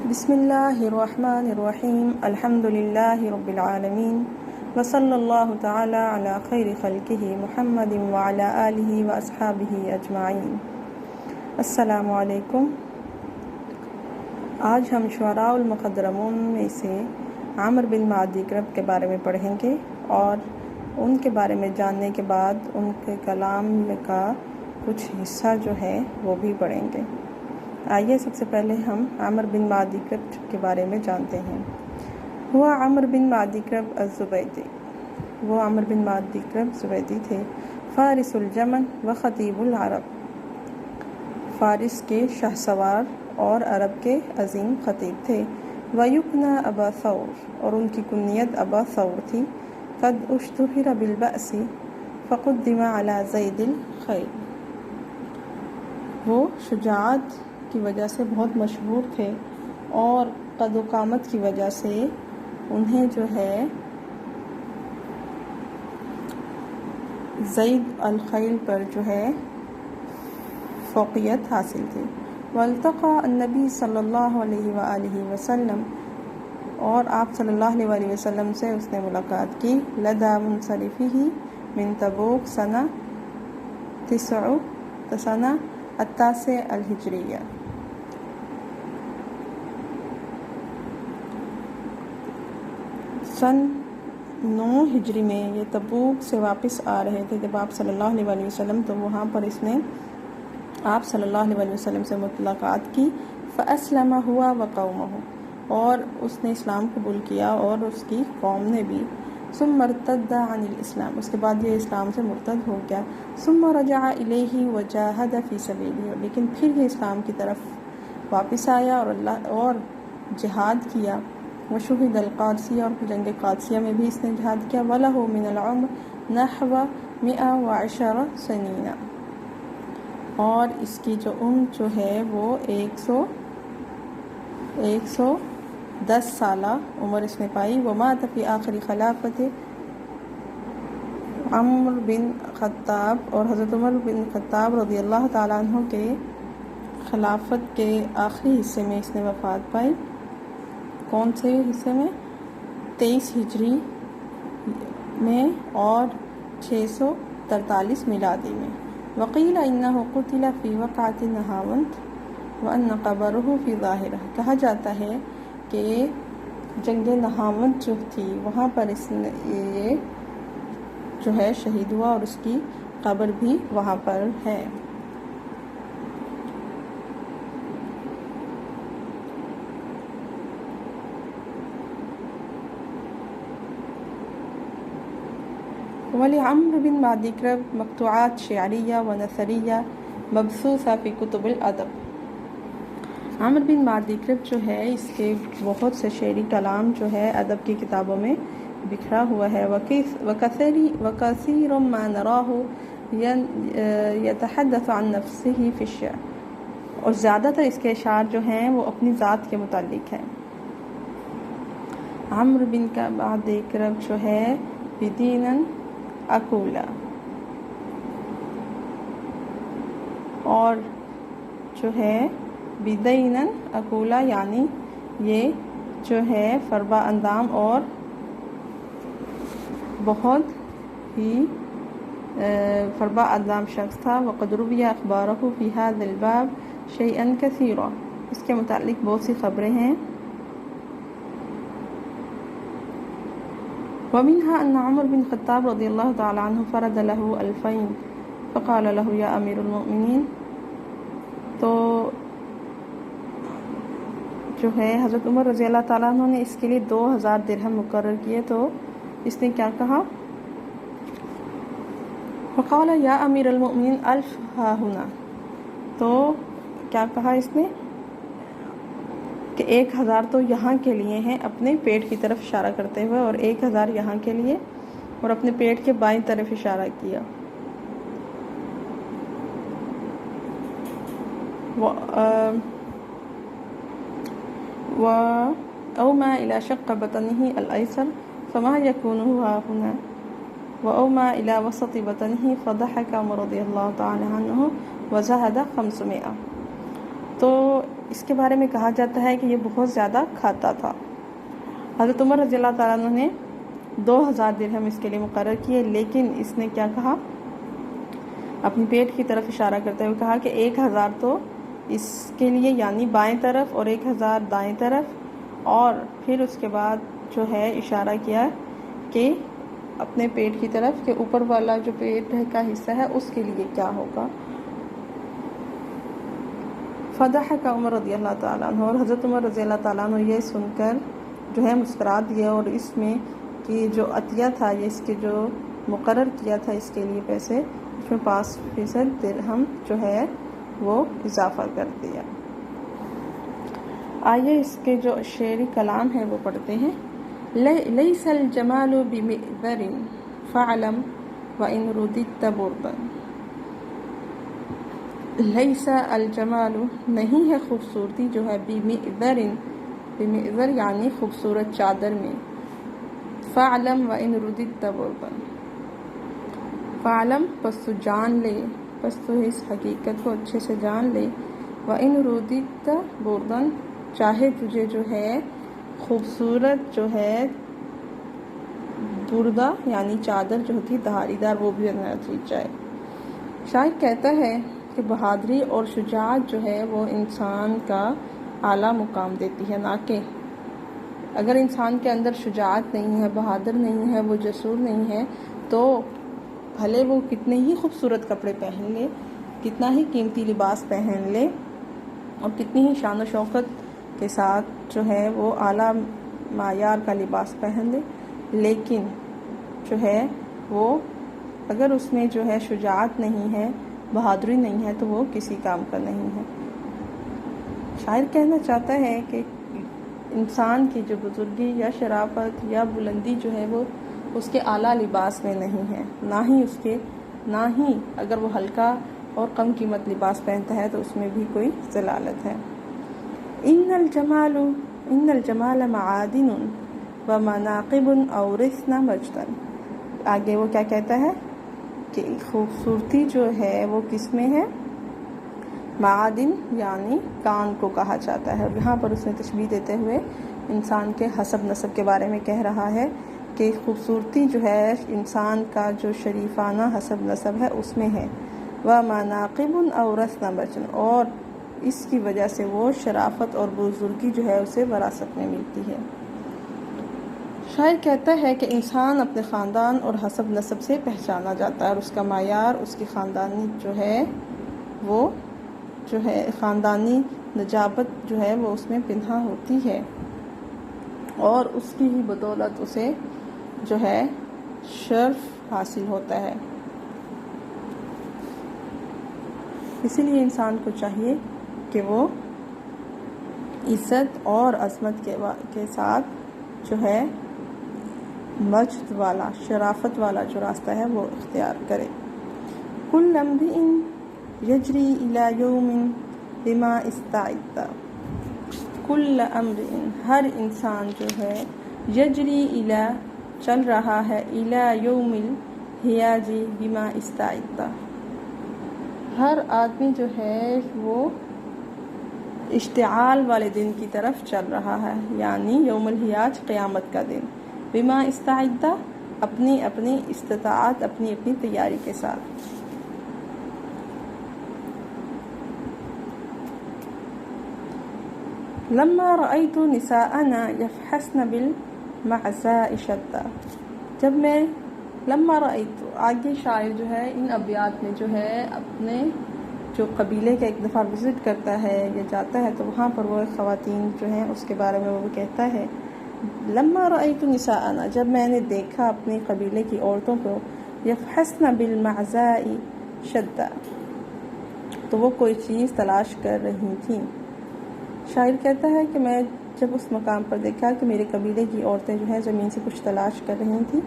بسم اللہ الرحمن الرحیم الحمد للہ رب العالمین وصلی اللہ تعالی علی خیر خلقہ محمد وعلی آلہ واصحابہ اجمعین۔ السلام علیکم۔ آج ہم شعراء المخضرمون میں سے عمرو بن معدی کرب کے بارے میں پڑھیں گے اور ان کے بارے میں جاننے کے بعد ان کے کلام کا کچھ حصہ جو ہے وہ بھی پڑھیں گے۔ آئیے سب سے پہلے ہم عمرو بن معدی کرب کے بارے میں جانتے ہیں۔ ہوا عمرو بن معدی کرب الزبیدی، وہ عمرو بن معدی کرب زبیدی تھے۔ فارس الجمن و خطیب العرب، فارس کے شاہ سوار اور عرب کے عظیم خطیب تھے۔ ویکنا ابا ثور، اور ان کی کنیت ابا ثور تھی۔ قد اشتہر بالبأس فقدم علی زید الخیل، وہ شجاعت کی وجہ سے بہت مشہور تھے اور قد و قامت کی وجہ سے انہیں جو ہے زید الخیل پر جو ہے فوقیت حاصل تھی۔ والتقى النبی صلی اللہ علیہ وآلہ وسلم، اور آپ صلی اللہ علیہ وآلہ وسلم سے اس نے ملاقات کی۔ لدى منصرفہ من تبوک سنہ 9 الہجریہ، سن 9 ہجری میں یہ تبوک سے واپس آ رہے تھے جب آپ صلی اللہ علیہ وآلہ وسلم، تو وہاں پر اس نے آپ صلی اللہ علیہ وآلہ وسلم سے ملاقات کی۔ فأسلم ہوا وقومہ، اور اس نے اسلام قبول کیا اور اس کی قوم نے بھی۔ ثم ارتد عن الاسلام، اس کے بعد یہ اسلام سے مرتد ہو گیا۔ ثم رجع الیہ وجاہد فی سبیلہ، لیکن پھر یہ اسلام کی طرف واپس آیا اور جہاد کیا۔ وشہد القادسیہ، اور جنگ قادسیہ میں بھی اس نے جہاد کیا۔ وَلَهُ مِنَ الْعُمْرِ نَحْوَ 110 سنین، اور اس کی جو عمر جو ہے وہ 110 سالہ عمر اس نے پائی۔ ومات فی آخری خلافت عمر بن خطاب، اور حضرت عمر بن خطاب رضی اللہ تعالیٰ عنہ کے خلافت کے آخری حصے میں اس نے وفات پائی۔ کون سے حصے میں؟ 23 ہجری میں اور 643 میلادی میں۔ وقیل انہ قتل فی وقعۃ نہاوند وان قبرہ فی ظاہرہ، کہا جاتا ہے کہ جنگ نہاوند جو تھی وہاں پر اس نے یہ جو ہے شہید ہوا اور اس کی قبر بھی وہاں پر ہے۔ وَلِعَمْرِ بن معدی کرب مقطوعات شعریہ و نثریہ مبثوثہ فی کتب الادب، عمرو بن معدی کرب جو ہے اس کے بہت سے شعری کلام جو ہے ادب کی کتابوں میں بکھرا ہوا ہے۔ وَكَثِيرٌ مَا نَرَاهُ يَتَحَدَّثُ عَن نَفْسِهِ فِي الشِّعْرِ، اور زیادہ تر اس کے اشعار جو ہیں وہ اپنی ذات کے متعلق ہیں۔ عمرو بن معدی کرب جو ہے بدیناً اکولا، اور جو ہے بدیناً اکولا یعنی یہ جو ہے فربا اندام اور بہت ہی فربا اندام شخص تھا۔ وقد روی اخبارہ فی ھذا الباب شیئا کثیرا، اس کے متعلق بہت سی خبریں ہیں۔ ومنها ان عمر بن خطاب رضی اللہ تعالی عنہ فرد له 2000 فقال له یا امیر المؤمنین، تو جو ہے حضرت عمر رضی اللہ تعالیٰ عنہ نے اس کے لیے 2000 درہم مقرر کیے، تو اس نے کیا کہا؟ فقال یا امیر المؤمنین 1000 ہا ہنا، تو کیا کہا اس نے کہ 1000 تو یہاں کے لیے ہیں، اپنے پیٹ کی طرف اشارہ کرتے ہوئے، اور 1000 یہاں کے لیے، اور اپنے پیٹ کے بائیں طرف اشارہ کیا۔ وأومى إلى شق بطنه الأيسر فما يكون ها هنا، وأومى إلى وسط بطنه فضحك عمر رضي الله تعالى عنه وزهد 500، تو اس کے بارے میں کہا جاتا ہے کہ یہ بہت زیادہ کھاتا تھا۔ حضرت عمر رضی اللہ تعالیٰ عنہ نے 2000 درہم اس کے لیے مقرر کیے، لیکن اس نے کیا کہا، اپنی پیٹ کی طرف اشارہ کرتے ہوئے کہا کہ 1000 تو اس کے لیے یعنی بائیں طرف اور 1000 دائیں طرف، اور پھر اس کے بعد جو ہے اشارہ کیا کہ اپنے پیٹ کی طرف کہ اوپر والا جو پیٹ کا حصہ ہے اس کے لیے کیا ہوگا۔ فضحک عمر رضی اللہ تعالیٰ عنہ، اور حضرت عمر رضی اللہ تعالیٰ عنہ یہ سن کر جو ہے مسکرا دیے، اور اس میں کہ جو عطیہ تھا، یہ اس کے جو مقرر کیا تھا اس کے لیے پیسے، اس میں 5% درہم جو ہے وہ اضافہ کر دیا۔ آئیے اس کے جو شعری کلام ہے وہ پڑھتے ہیں۔ لیس الجمال بمئذر فاعلم وإن رددت بردا۔ لیس الجمال نہیں ہے خوبصورتی جو ہے بمئذر، بمئذر یعنی خوبصورت چادر میں، فاعلم وإن رددت بردا، فاعلم پس تو جان لے، پس تو اس حقیقت کو اچھے سے جان لے، وإن رددت بردا، چاہے تجھے جو ہے خوبصورت جو ہے بردہ یعنی چادر جو ہوتی دھاری دار وہ بھی نہ دی جائے۔ شاعر کہتا ہے کہ بہادری اور شجاعت جو ہے وہ انسان کا اعلیٰ مقام دیتی ہے، نہ کہ اگر انسان کے اندر شجاعت نہیں ہے، بہادر نہیں ہے، وہ جسور نہیں ہے، تو بھلے وہ کتنے ہی خوبصورت کپڑے پہن لے، کتنا ہی قیمتی لباس پہن لے، اور کتنی ہی شان و شوکت کے ساتھ جو ہے وہ اعلیٰ معیار کا لباس پہن لے، لیکن جو ہے وہ اگر اس میں جو ہے شجاعت نہیں ہے، بہادری نہیں ہے، تو وہ کسی کام کا نہیں ہے۔ شاعر کہنا چاہتا ہے کہ انسان کی جو بزرگی یا شرافت یا بلندی جو ہے وہ اس کے اعلیٰ لباس میں نہیں ہے، نہ ہی اگر وہ ہلکا اور کم قیمت لباس پہنتا ہے تو اس میں بھی کوئی ضلالت ہے۔ ان الجمال معادن ومناقب اورثنا مجدا۔ آگے وہ کیا کہتا ہے کہ خوبصورتی جو ہے وہ کس میں ہے، معادن یعنی کان کو کہا جاتا ہے، اور یہاں پر اس نے تشبیہ دیتے ہوئے انسان کے حسب نسب کے بارے میں کہہ رہا ہے کہ خوبصورتی جو ہے انسان کا جو شریفانہ حسب نسب ہے اس میں ہے، ومناقب اورثنا مجدا، اور اس کی وجہ سے وہ شرافت اور بزرگی جو ہے اسے وراثت میں ملتی ہے۔ شاعر کہتا ہے کہ انسان اپنے خاندان اور حسب نسب سے پہچانا جاتا ہے، اور اس کا معیار اس کی خاندانی جو ہے وہ جو ہے خاندانی نجابت جو ہے وہ اس میں پنہا ہوتی ہے، اور اس کی ہی بدولت اسے جو ہے شرف حاصل ہوتا ہے۔ اسی لیے انسان کو چاہیے کہ وہ عزت اور عظمت کے ساتھ جو ہے مجد والا، شرافت والا جو راستہ ہے وہ اختیار کرے۔ کل امرئ یجری الی یوم بما استعد، کل امرئ ہر انسان جو ہے یجری الی چل رہا ہے، الی یوم الحیاج بما استعد، ہر آدمی جو ہے وہ اشتعال والے دن کی طرف چل رہا ہے، یعنی یوم الحیاج قیامت کا دن، بما استعد اپنی استطاعت، اپنی تیاری کے ساتھ۔ لما رأيت نساءنا يفحصن بالمعزاء شدا، جب میں لما رأيت، آگے شاعر جو ہے ان ابیات میں جو ہے اپنے جو قبیلے کا ایک دفعہ وزٹ کرتا ہے یا جاتا ہے تو وہاں پر وہ خواتین جو ہیں اس کے بارے میں وہ کہتا ہے، لما رأيت نساءنا، جب میں نے دیکھا اپنے قبیلے کی عورتوں کو، یفحصن بالمعزاء شدا، تو وہ کوئی چیز تلاش کر رہی تھیں۔ شاعر کہتا ہے کہ میں جب اس مقام پر دیکھا کہ میرے قبیلے کی عورتیں جو ہیں زمین سے کچھ تلاش کر رہی تھیں،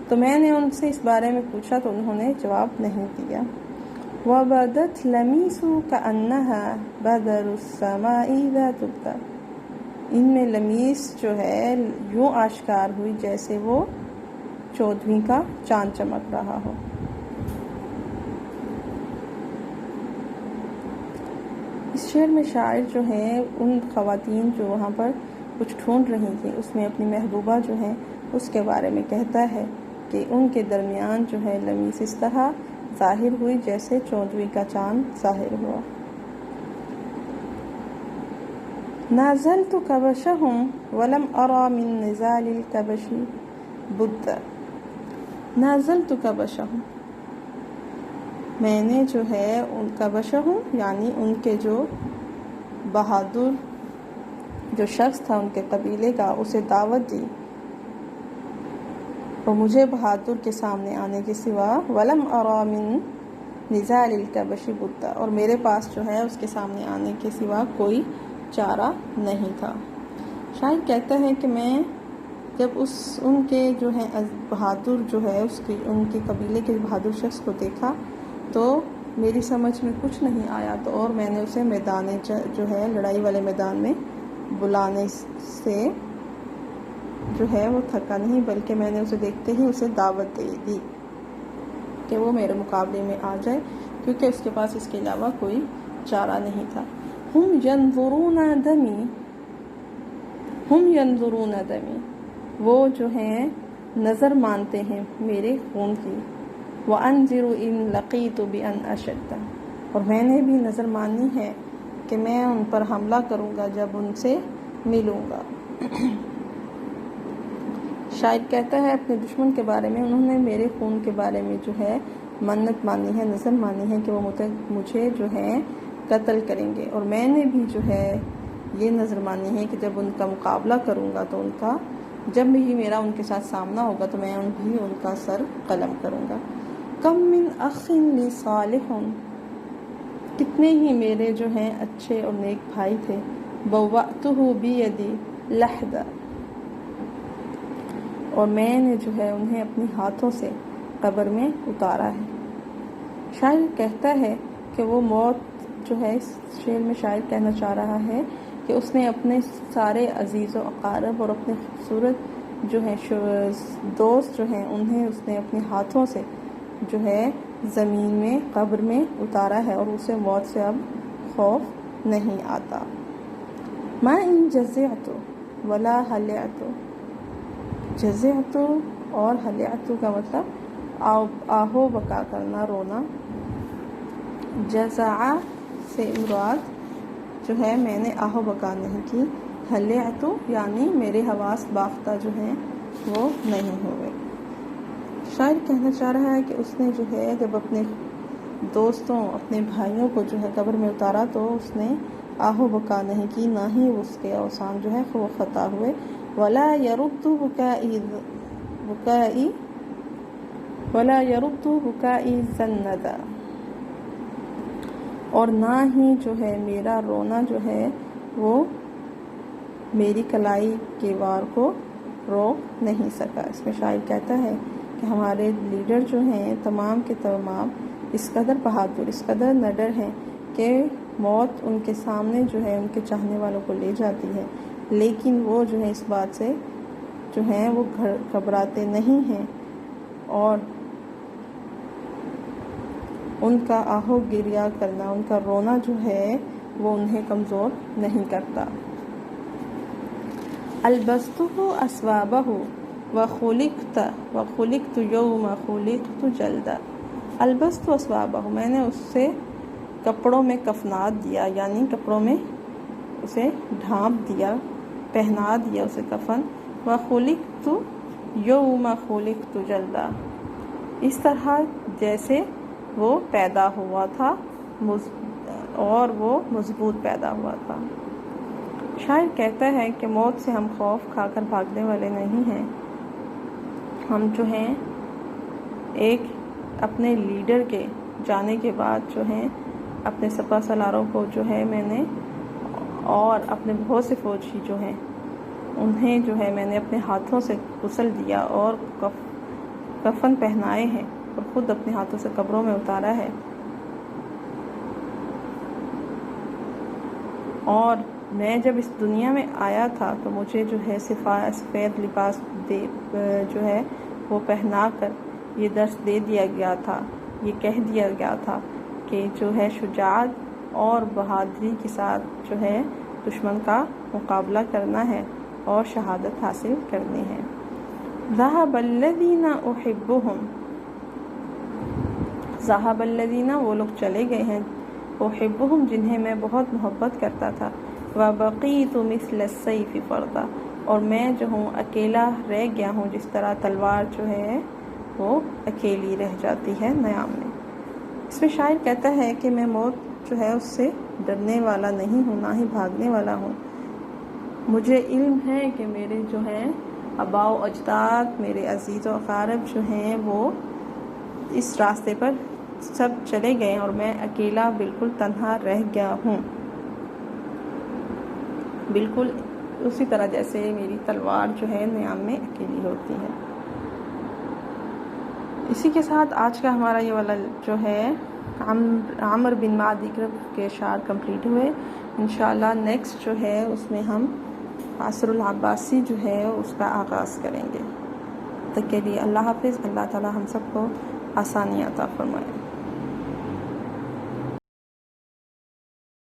تو میں نے ان سے اس بارے میں پوچھا تو انہوں نے جواب نہیں دیا۔ وَبَدَتْ لَمِيسُ كَأَنَّهَا بَدْرُ السَّمَاءِ ذَاتُ الدَّرِ، ان میں لمیس جو ہے یوں آشکار ہوئی جیسے وہ 14ویں کا چاند چمک رہا ہو۔ اس اس شعر میں شاعر جو ہے ان خواتین جو وہاں پر کچھ ڈھونڈ رہی تھیں اس میں اپنی محبوبہ جو ہے اس کے بارے میں کہتا ہے کہ ان کے درمیان جو ہے لمیس اس طرح ظاہر ہوئی جیسے 14ویں کا چاند ظاہر ہوا۔ نازلت کبشہم ولم ارى من نزال الکبش بد۔ نازلت کبشہم، میں نے جو ہے ان کبشہم یعنی ان کے جو بہادر جو شخص تھا ان کے قبیلے کا اسے دعوت دی، اور مجھے بہادر کے سامنے آنے کے سوا ولم ارى من نزال الکبش بد، اور میرے پاس جو ہے اس کے سامنے آنے کے سوا کوئی چارہ نہیں تھا۔ شاعر کہتا ہے کہ میں جب ان کے جو ہے بہادر جو ہے ان کے قبیلے کے بہادر شخص کو دیکھا تو میری سمجھ میں کچھ نہیں آیا، تو اور میں نے اسے میدان جو ہے لڑائی والے میدان میں بلانے سے جو ہے وہ تھکا نہیں، بلکہ میں نے اسے دیکھتے ہی اسے دعوت دے دی کہ وہ میرے مقابلے میں آ جائے، کیونکہ اس کے پاس اس کے علاوہ کوئی چارہ نہیں تھا۔ ہم ینظرون دمی، وہ جو ہیں نظر مانتے ہیں میرے خون کی، وَأَنذِرُ إِن لَقِيتُ بِأَنْ أَشَدَّ، اور میں نے بھی نظر مانی ہے کہ میں ان پر حملہ کروں گا جب ان سے ملوں گا۔ شاعر کہتا ہے اپنے دشمن کے بارے میں انہوں نے میرے خون کے بارے میں جو ہے منت مانی ہے، نظر مانی ہے کہ وہ مجھے جو ہے قتل کریں گے، اور میں نے بھی جو ہے یہ نظر مانی ہے کہ جب ان کا مقابلہ کروں گا تو جب بھی میرا ان کے ساتھ سامنا ہوگا تو میں بھی ان کا سر قلم کروں گا۔ کم من اخ لی صالح، کتنے ہی میرے جو ہیں اچھے اور نیک بھائی تھے، بوأتہ بیدی لحدا، اور میں نے جو ہے انہیں اپنی ہاتھوں سے قبر میں اتارا ہے۔ شاعر کہتا ہے کہ وہ موت جو ہے اس شعر میں شاعر کہنا چاہ رہا ہے کہ اس نے اپنے سارے عزیز و اقارب اور اپنے خوبصورت جو ہیں دوست جو ہیں انہیں اس نے اپنے ہاتھوں سے جو ہے زمین میں قبر میں اتارا ہے، اور اسے موت سے اب خوف نہیں آتا۔ ما ان جزعت ولا حلعت، جزعت اور حلعت کا مطلب آہو بکا کرنا، رونا۔ جزع سے مراد جو ہے میں نے آہو بکا نہیں کی، حلعت یعنی میرے حواس باختہ جو ہیں وہ نہیں ہوئے۔ شاعر کہنا چاہ رہا ہے کہ اس نے جو ہے جب اپنے دوستوں اپنے بھائیوں کو جو ہے قبر میں اتارا تو اس نے آہو بکا نہیں کی، نہ ہی اس کے اوسان جو ہے وہ خطا ہوئے۔ ولا يرد بکائی زندا، اور نہ ہی جو ہے میرا رونا جو ہے وہ میری کلائی کے وار کو روک نہیں سکا۔ اس میں شاعر کہتا ہے کہ ہمارے لیڈر جو ہیں تمام کے تمام اس قدر بہادر، اس قدر نڈر ہیں کہ موت ان کے سامنے جو ہے ان کے چاہنے والوں کو لے جاتی ہے، لیکن وہ جو ہے اس بات سے جو ہیں وہ گھبراتے نہیں ہیں، اور ان کا آہو گریہ کرنا، ان کا رونا جو ہے وہ انہیں کمزور نہیں کرتا۔ البستہ اسوابہ وخلقت یوم خلقت جلدا۔ البست اسوابہ، میں نے اس سے کپڑوں میں کفنات دیا، یعنی کپڑوں میں اسے ڈھانپ دیا، پہنا دیا اسے کفن۔ وخلقت یوم خلقت جلدا، اس طرح جیسے وہ پیدا ہوا تھا اور وہ مضبوط پیدا ہوا تھا۔ شاعر کہتا ہے کہ موت سے ہم خوف کھا کر بھاگنے والے نہیں ہیں، ہم جو ہیں ایک اپنے لیڈر کے جانے کے بعد جو ہیں اپنے سپہ سالاروں کو جو ہے میں نے اور اپنے بہت سے فوجی جو ہیں انہیں جو ہے میں نے اپنے ہاتھوں سے غسل دیا اور کفن پہنائے ہیں اور خود اپنے ہاتھوں سے قبروں میں اتارا ہے۔ اور میں جب اس دنیا میں آیا تھا تو مجھے جو ہے سفید لباس جو ہے وہ پہنا کر یہ درس دے دیا گیا تھا، یہ کہہ دیا گیا تھا کہ جو ہے شجاعت اور بہادری کے ساتھ جو ہے دشمن کا مقابلہ کرنا ہے اور شہادت حاصل کرنی ہے۔ ذهب الذین احبهم، ذهب الذین وہ لوگ چلے گئے ہیں، احبهم جنہیں میں بہت محبت کرتا تھا، وبقیت مثل السیف فردا اور میں جو ہوں اکیلا رہ گیا ہوں جس طرح تلوار جو ہے وہ اکیلی رہ جاتی ہے نیام میں۔ اس میں شاعر کہتا ہے کہ میں موت جو ہے اس سے ڈرنے والا نہیں ہوں، نہ ہی بھاگنے والا ہوں۔ مجھے علم ہے کہ میرے جو ہیں آباء و اجداد، میرے عزیز و اقارب جو ہیں وہ اس راستے پر سب چلے گئے اور میں اکیلا بالکل تنہا رہ گیا ہوں، بالکل اسی طرح جیسے میری تلوار جو ہے نیام میں اکیلی ہوتی ہے۔ اسی کے ساتھ آج کا ہمارا یہ والا جو ہے عمر بن معد کے اشعار کمپلیٹ ہوئے۔ انشاءاللہ نیکسٹ جو ہے اس میں ہم عصر العباسی جو ہے اس کا آغاز کریں گے۔ تب تک کے لیے اللہ حافظ۔ اللہ تعالی ہم سب کو آسانیاں عطا فرمائے۔